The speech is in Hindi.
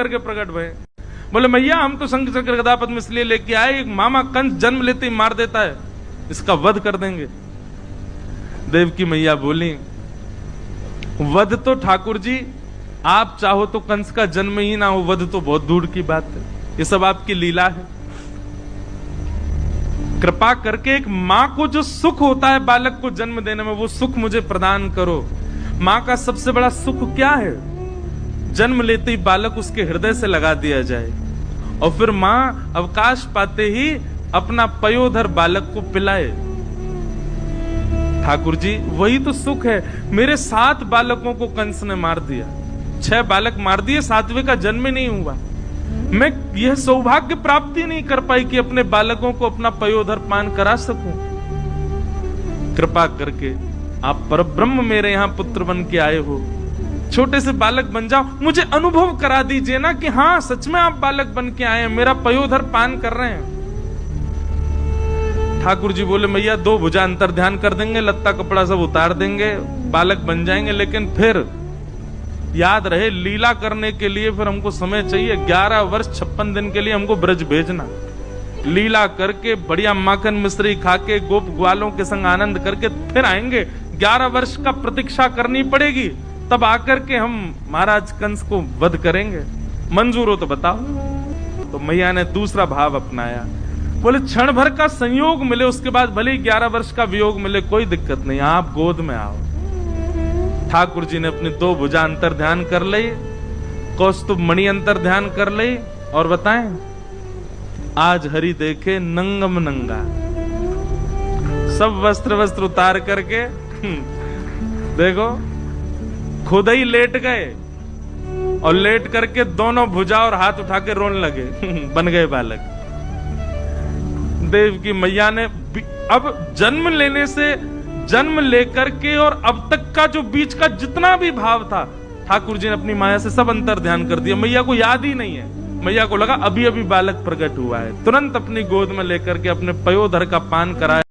करके प्रकट भये। बोले मैया हम तो शंख चक्र गदा पद्म इसलिए लेके आए, एक मामा कंस जन्म लेते ही मार देता है, इसका वध कर देंगे। देवकी मैया बोली वध तो ठाकुर जी आप चाहो तो कंस का जन्म ही ना हो, वध तो बहुत दूर की बात है, ये सब आपकी लीला है। कृपा करके एक मां को जो सुख होता है बालक को जन्म देने में, वो सुख मुझे प्रदान करो। मां का सबसे बड़ा सुख क्या है? जन्म लेते ही बालक उसके हृदय से लगा दिया जाए और फिर मां अवकाश पाते ही अपना पयोधर बालक को पिलाए। ठाकुर जी वही तो सुख है। मेरे 7 बालकों को कंस ने मार दिया, 6 बालक मार दिए, 7वें का जन्म ही नहीं हुआ। मैं यह सौभाग्य प्राप्ति नहीं कर पाई कि अपने बालकों को अपना पयोधर पान करा सकूं। कृपा करके आप परब्रह्म मेरे यहां पुत्र बन के आए हो, छोटे से बालक बन जाओ, मुझे अनुभव करा दीजिए ना कि हाँ सच में आप बालक बन के आए हैं, मेरा पयोधर पान कर रहे हैं। ठाकुर जी बोले मैया 2 भुजा अंतर ध्यान कर देंगे, लत्ता कपड़ा सब उतार देंगे, बालक बन जाएंगे, लेकिन फिर याद रहे लीला करने के लिए फिर हमको समय चाहिए। 11 वर्ष 56 दिन के लिए हमको ब्रज भेजना, लीला करके बढ़िया माखन मिश्री खा के गोप ग्वालों के संग आनंद करके फिर आएंगे। 11 वर्ष का प्रतीक्षा करनी पड़ेगी, तब आकर के हम महाराज कंस को वध करेंगे। मंजूर हो तो बताओ। तो मैया ने दूसरा भाव अपनाया, बोले क्षण भर का संयोग मिले, उसके बाद भले ही 11 वर्ष का वियोग मिले, कोई दिक्कत नहीं, आप गोद में आओ। ठाकुर जी ने अपनी 2 भुजा अंतर ध्यान कर ली, कौस्तुभ मणि अंतर ध्यान कर ली और बताएं आज हरि देखे नंगम नंगा, सब वस्त्र उतार करके देखो खुद ही लेट गए और लेट करके दोनों भुजा और हाथ उठा के रोने लगे बन गए बालक। देव की मैया ने अब जन्म लेकर के और अब तक का जो बीच का जितना भी भाव था, ठाकुर जी ने अपनी माया से सब अंतर ध्यान कर दिया। मैया को याद ही नहीं है, मैया को लगा अभी अभी बालक प्रकट हुआ है, तुरंत अपनी गोद में लेकर के अपने पयोधर का पान कराया।